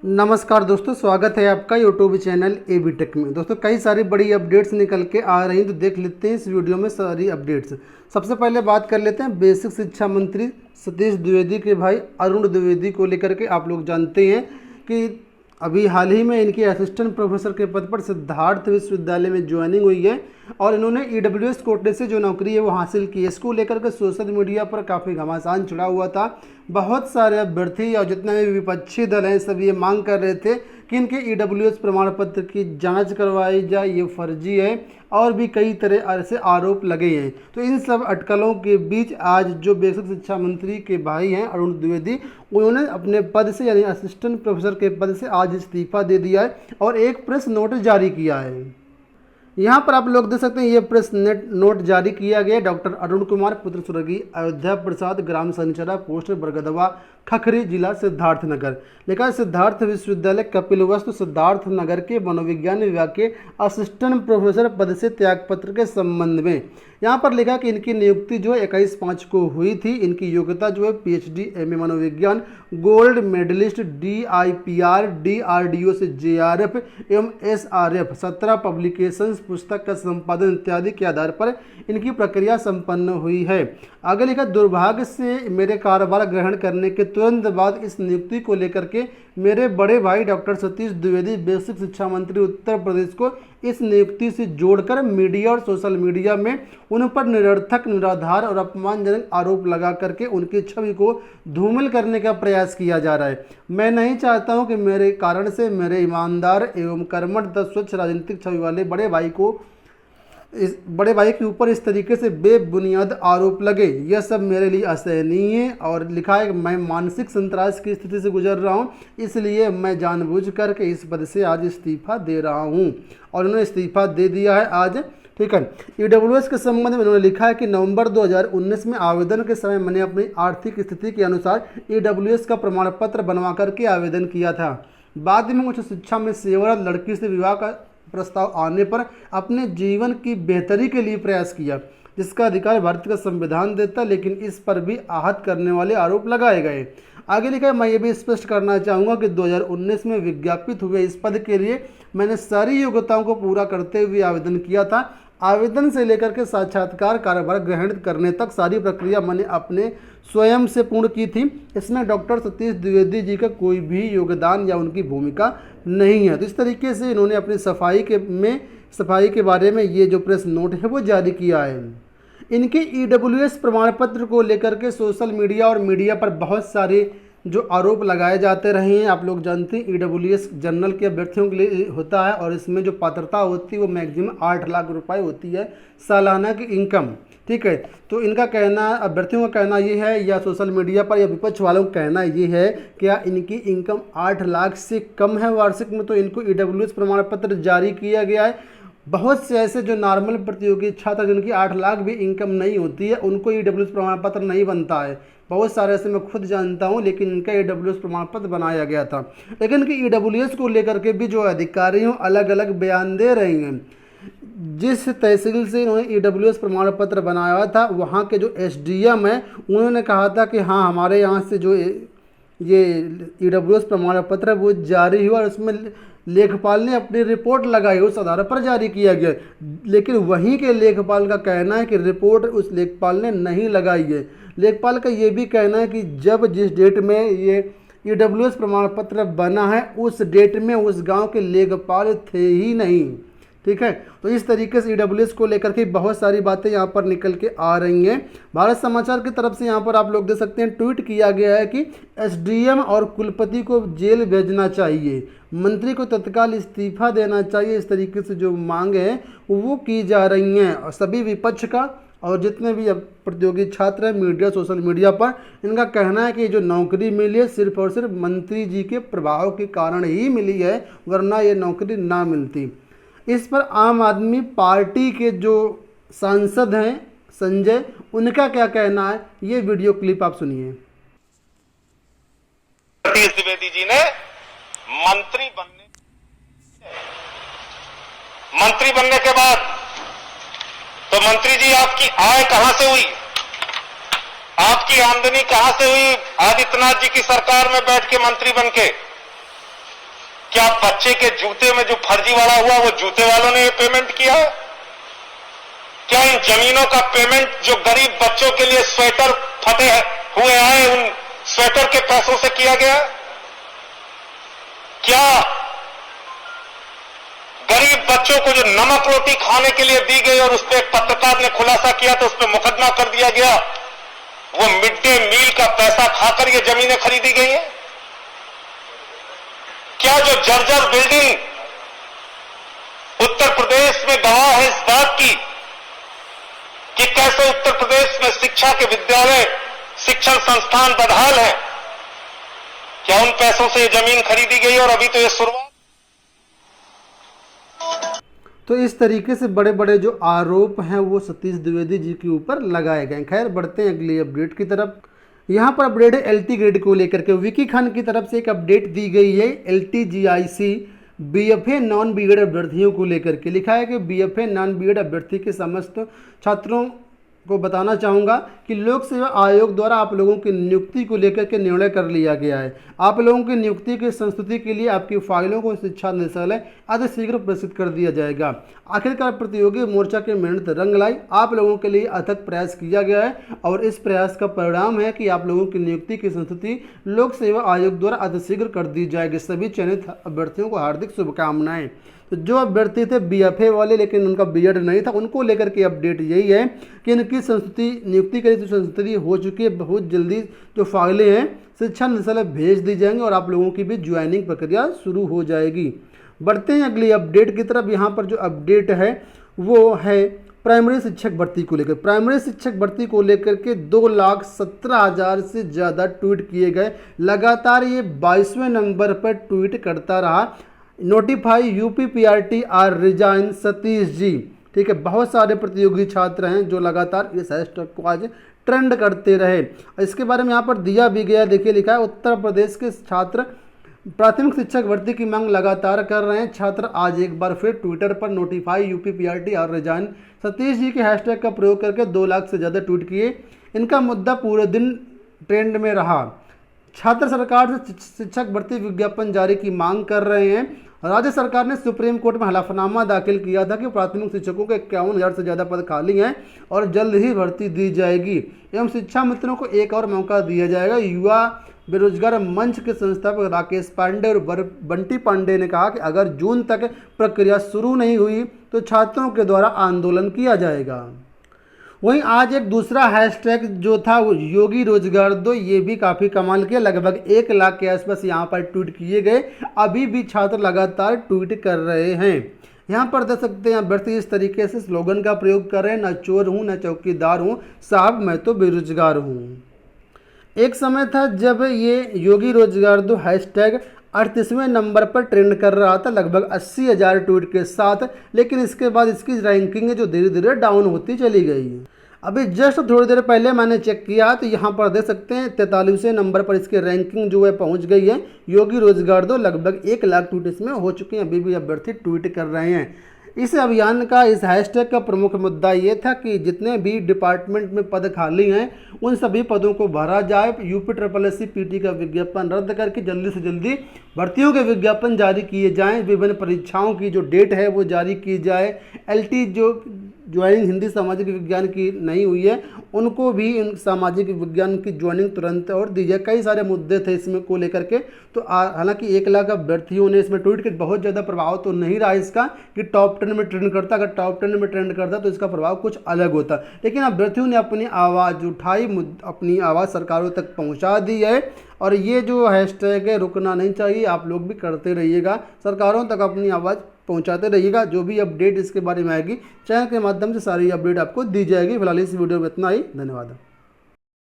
नमस्कार दोस्तों, स्वागत है आपका यूट्यूब चैनल एबी टेक में। दोस्तों कई सारी बड़ी अपडेट्स निकल के आ रही हैं, तो देख लेते हैं इस वीडियो में सारी अपडेट्स। सबसे पहले बात कर लेते हैं बेसिक शिक्षा मंत्री सतीश द्विवेदी के भाई अरुण द्विवेदी को लेकर के। आप लोग जानते हैं कि अभी हाल ही में इनके असिस्टेंट प्रोफेसर के पद पर सिद्धार्थ विश्वविद्यालय में ज्वाइनिंग हुई है और इन्होंने ईडब्ल्यूएस कोटे से जो नौकरी है वो हासिल की है। इसको लेकर के सोशल मीडिया पर काफ़ी घमासान चढ़ा हुआ था। बहुत सारे अभ्यर्थी और जितने भी विपक्षी दल हैं सब ये मांग कर रहे थे कि इनके ईडब्ल्यूएस प्रमाण पत्र की जांच करवाई जाए, ये फर्जी है, और भी कई तरह ऐसे आरोप लगे हैं। तो इन सब अटकलों के बीच आज जो बेसिक शिक्षा मंत्री के भाई हैं अरुण द्विवेदी, उन्होंने अपने पद से यानी असिस्टेंट प्रोफेसर के पद से आज इस्तीफा दे दिया है और एक प्रेस नोटिस जारी किया है। यहाँ पर आप लोग देख सकते हैं ये प्रेस नोट जारी किया गया। डॉक्टर अरुण कुमार पुत्र स्वर्गीय अयोध्या प्रसाद, ग्राम संचरा, पोस्ट बरगदवा, खखरी, जिला सिद्धार्थनगर। लिखा है सिद्धार्थ विश्वविद्यालय कपिलवस्तु सिद्धार्थनगर के मनोविज्ञान विभाग के असिस्टेंट प्रोफेसर पद से त्यागपत्र के संबंध में। यहाँ पर लिखा कि इनकी नियुक्ति जो है 21/5 को हुई थी। इनकी योग्यता जो है PhD MA मनोविज्ञान, गोल्ड मेडलिस्ट, DIPR, DRDO से JRF एवं SRF, 17 पब्लिकेशंस, पुस्तक का संपादन इत्यादि के आधार पर इनकी प्रक्रिया संपन्न हुई है। आगे लिखा दुर्भाग्य से मेरे कार्यभार ग्रहण करने के तुरंत बाद इस नियुक्ति को लेकर के मेरे बड़े भाई डॉक्टर सतीश द्विवेदी बेसिक शिक्षा मंत्री उत्तर प्रदेश को इस नियुक्ति से जोड़कर मीडिया और सोशल मीडिया में उन पर निरर्थक, निराधार और अपमानजनक आरोप लगा करके उनकी छवि को धूमिल करने का प्रयास किया जा रहा है। मैं नहीं चाहता हूं कि मेरे कारण से मेरे ईमानदार एवं कर्मठ तथा स्वच्छ राजनीतिक छवि वाले बड़े भाई के ऊपर इस तरीके से बेबुनियाद आरोप लगे। यह सब मेरे लिए असहनीय है। और लिखा है कि मैं मानसिक संतरास की स्थिति से गुजर रहा हूं, इसलिए मैं जानबूझ करके इस पद से आज इस्तीफा दे रहा हूं। और उन्होंने इस्तीफा दे दिया है आज। ठीक है। ईडब्ल्यूएस के संबंध में उन्होंने लिखा है कि नवंबर 2019 में आवेदन के समय मैंने अपनी आर्थिक स्थिति के अनुसार ईडब्ल्यूएस का प्रमाण पत्र बनवा करके आवेदन किया था। बाद में उच्च शिक्षा में सेवारत लड़की से विवाह का प्रस्ताव आने पर अपने जीवन की बेहतरी के लिए प्रयास किया, जिसका अधिकार भारत का संविधान देता, लेकिन इस पर भी आहत करने वाले आरोप लगाए गए। आगे लिखा है मैं ये भी स्पष्ट करना चाहूँगा कि 2019 में विज्ञापित हुए इस पद के लिए मैंने सारी योग्यताओं को पूरा करते हुए आवेदन किया था। आवेदन से लेकर के साक्षात्कार, कार्यभार ग्रहण करने तक सारी प्रक्रिया मैंने अपने स्वयं से पूर्ण की थी। इसमें डॉक्टर सतीश द्विवेदी जी का कोई भी योगदान या उनकी भूमिका नहीं है। तो इस तरीके से इन्होंने अपनी सफाई के बारे में ये जो प्रेस नोट है वो जारी किया है। इनके ईडब्ल्यूएस प्रमाण पत्र को लेकर के सोशल मीडिया और मीडिया पर बहुत सारे जो आरोप लगाए जाते रहे हैं। आप लोग जानते हैं ईडब्ल्यूएस जनरल के अभ्यर्थियों के लिए होता है और इसमें जो पात्रता होती है वो मैक्सिमम 8 लाख रुपए होती है सालाना की इनकम। ठीक है। तो इनका कहना, अभ्यर्थियों का कहना ये है, या सोशल मीडिया पर या विपक्ष वालों का कहना ये है क्या इनकी इनकम 8 लाख से कम है वार्षिक में, तो इनको ईडब्ल्यूएस प्रमाण पत्र जारी किया गया है। बहुत से ऐसे जो नॉर्मल प्रतियोगी छात्र जिनकी 8 लाख भी इनकम नहीं होती है, उनको ईडब्ल्यूएस प्रमाण पत्र नहीं बनता है। बहुत सारे ऐसे मैं खुद जानता हूं, लेकिन इनका ईडब्ल्यूएस प्रमाण पत्र बनाया गया था। लेकिन कि ईडब्ल्यूएस को लेकर के भी जो अधिकारी हैं अलग अलग बयान दे रहे हैं। जिस तहसील से इन्होंने ईडब्ल्यूएस प्रमाण पत्र बनाया था, वहाँ के जो SDM हैं उन्होंने कहा था कि हाँ हमारे यहाँ से जो ये ईडब्ल्यूएस प्रमाण पत्र वो जारी हुआ और उसमें लेखपाल ने अपनी रिपोर्ट लगाई, उस आधार पर जारी किया गया। लेकिन वहीं के लेखपाल का कहना है कि रिपोर्ट उस लेखपाल ने नहीं लगाई है। लेखपाल का ये भी कहना है कि जिस डेट में ये ईडब्ल्यूएस प्रमाण पत्र बना है उस डेट में उस गांव के लेखपाल थे ही नहीं। ठीक है। तो इस तरीके से ईडब्ल्यूएस को लेकर के बहुत सारी बातें यहाँ पर निकल के आ रही हैं। भारत समाचार की तरफ से यहाँ पर आप लोग देख सकते हैं ट्वीट किया गया है कि SDM और कुलपति को जेल भेजना चाहिए, मंत्री को तत्काल इस्तीफा देना चाहिए। इस तरीके से जो मांग है वो की जा रही हैं। और सभी विपक्ष का और जितने भी प्रतियोगी छात्र हैं मीडिया, सोशल मीडिया पर, इनका कहना है कि जो नौकरी मिली है सिर्फ और सिर्फ मंत्री जी के प्रभाव के कारण ही मिली है, वरना ये नौकरी ना मिलती। इस पर आम आदमी पार्टी के जो सांसद हैं संजय, उनका क्या कहना है, ये वीडियो क्लिप आप सुनिए। सतीश द्विवेदी जी ने मंत्री बनने के बाद तो मंत्री जी आपकी आय कहां से हुई, आपकी आमदनी कहां से हुई? आदित्यनाथ जी की सरकार में बैठ के मंत्री बनके क्या बच्चे के जूते में जो फर्जीवाड़ा हुआ वो जूते वालों ने ये पेमेंट किया है? क्या इन जमीनों का पेमेंट जो गरीब बच्चों के लिए स्वेटर फटे हुए आए उन स्वेटर के पैसों से किया गया? क्या गरीब बच्चों को जो नमक रोटी खाने के लिए दी गई और उस पर एक पत्रकार ने खुलासा किया तो उस पर मुकदमा कर दिया गया, वो मिड डे मील का पैसा खाकर ये जमीनें खरीदी गई हैं? क्या जो जर्जर बिल्डिंग उत्तर प्रदेश में गवाह है इस बात की कि कैसे उत्तर प्रदेश में शिक्षा के विद्यालय शिक्षण संस्थान बदहाल है, क्या उन पैसों से ये जमीन खरीदी गई? और अभी तो ये शुरुआत। तो इस तरीके से बड़े बड़े जो आरोप हैं वो सतीश द्विवेदी जी के ऊपर लगाए गए। खैर बढ़ते हैं अगली अपडेट की तरफ। यहाँ पर अपडेट है एलटी ग्रेड को लेकर के। विकी खान की तरफ से एक अपडेट दी गई है LT GIC BFA non B Ed अभ्यर्थियों को लेकर के। लिखा है कि बीएफए नॉन बीएड अभ्यर्थी के समस्त छात्रों को बताना चाहूँगा कि लोक सेवा आयोग द्वारा आप लोगों की नियुक्ति को लेकर के निर्णय कर लिया गया है। आप लोगों की नियुक्ति की संस्तुति के लिए आपकी फाइलों को शिक्षा निदेशालय अतिशीघ्र प्रेषित कर दिया जाएगा। आखिरकार प्रतियोगी मोर्चा की मेहनत रंग लाई। आप लोगों के लिए अथक प्रयास किया गया है और इस प्रयास का परिणाम है कि आप लोगों की नियुक्ति की संस्तुति लोक सेवा आयोग द्वारा अतिशीघ्र कर दी जाएगी। सभी चयनित अभ्यर्थियों को हार्दिक शुभकामनाएं। तो जो अभ्यर्थी थे बीएफए वाले लेकिन उनका बीएड नहीं था, उनको लेकर के अपडेट यही है कि इनकी संस्तुति नियुक्ति के लिए जो संस्तुति हो चुकी है, बहुत जल्दी जो फाइलें हैं शिक्षा निदेशालय भेज दी जाएंगी और आप लोगों की भी ज्वाइनिंग प्रक्रिया शुरू हो जाएगी। बढ़ते हैं अगली अपडेट की तरफ। यहाँ पर जो अपडेट है वो है प्राइमरी शिक्षक भर्ती को लेकर। प्राइमरी शिक्षक भर्ती को लेकर के 2,17,000 से ज़्यादा ट्वीट किए गए। लगातार ये 22वें नंबर पर ट्वीट करता रहा। Notify यूपीपीआरटी are resign Satish ji. ठीक है, बहुत सारे प्रतियोगी छात्र हैं जो लगातार इस हैशटैग को आज ट्रेंड करते रहे। इसके बारे में यहाँ पर दिया भी गया। देखिए लिखा है उत्तर प्रदेश के छात्र प्राथमिक शिक्षक भर्ती की मांग लगातार कर रहे हैं। छात्र आज एक बार फिर ट्विटर पर notify यूपीपीआरटी are resign Satish ji के हैशटैग का प्रयोग करके 2 लाख से ज़्यादा ट्वीट किए। इनका मुद्दा पूरे दिन ट्रेंड में रहा। छात्र सरकार से शिक्षक भर्ती विज्ञापन जारी की मांग कर रहे हैं। राज्य सरकार ने सुप्रीम कोर्ट में हलफनामा दाखिल किया था कि प्राथमिक शिक्षकों के 51,000 से ज़्यादा पद खाली हैं और जल्द ही भर्ती दी जाएगी एवं शिक्षा मित्रों को एक और मौका दिया जाएगा। युवा बेरोजगार मंच के संस्थापक राकेश पांडे और बंटी पांडे ने कहा कि अगर जून तक प्रक्रिया शुरू नहीं हुई तो छात्रों के द्वारा आंदोलन किया जाएगा। वहीं आज एक दूसरा हैशटैग जो था वो योगी रोजगार दो, ये भी काफ़ी कमाल किया। लगभग 1 लाख के आसपास यहाँ पर ट्वीट किए गए। अभी भी छात्र लगातार ट्वीट कर रहे हैं। यहाँ पर देख सकते हैं अभ्यर्थी इस तरीके से स्लोगन का प्रयोग कर रहे हैं, न चोर हूँ न चौकीदार हूँ, साहब मैं तो बेरोजगार हूँ। एक समय था जब ये योगी रोजगार दो हैशटैग 38वें नंबर पर ट्रेंड कर रहा था लगभग 80,000 ट्वीट के साथ, लेकिन इसके बाद इसकी रैंकिंग जो धीरे धीरे डाउन होती चली गई। अभी जस्ट थोड़ी देर पहले मैंने चेक किया तो यहाँ पर देख सकते हैं 43वें नंबर पर इसकी रैंकिंग जो है पहुँच गई है। योगी रोजगार दो लगभग 1 लाख ट्वीट इसमें हो चुके हैं। अभी भी अभ्यर्थी ट्वीट कर रहे हैं। इस अभियान का इस हैशटैग का प्रमुख मुद्दा ये था कि जितने भी डिपार्टमेंट में पद खाली हैं उन सभी पदों को भरा जाए। यूपीएससी पीटी का विज्ञापन रद्द करके जल्दी से जल्दी भर्तियों के विज्ञापन जारी किए जाएं। विभिन्न परीक्षाओं की जो डेट है वो जारी की जाए। एलटी जो ज्वाइनिंग हिंदी सामाजिक विज्ञान की नहीं हुई है उनको भी इन सामाजिक विज्ञान की ज्वाइनिंग तुरंत और दी जाए। कई सारे मुद्दे थे इसमें को लेकर के। तो हालांकि 1 लाख अभ्यर्थियों ने इसमें ट्वीट के बहुत ज़्यादा प्रभाव तो नहीं रहा इसका कि टॉप 10 में ट्रेंड करता। अगर टॉप 10 में ट्रेंड करता तो इसका प्रभाव कुछ अलग होता, लेकिन अभ्यर्थियों ने अपनी आवाज़ उठाई, अपनी आवाज़ सरकारों तक पहुँचा दी है। और ये जो हैशटैग है रुकना नहीं चाहिए, आप लोग भी करते रहिएगा, सरकारों तक अपनी आवाज़ पहुंचाते रहिएगा। जो भी अपडेट इसके बारे में आएगी चैनल के माध्यम से सारी अपडेट आपको दी जाएगी। फिलहाल इस वीडियो में इतना ही। धन्यवाद।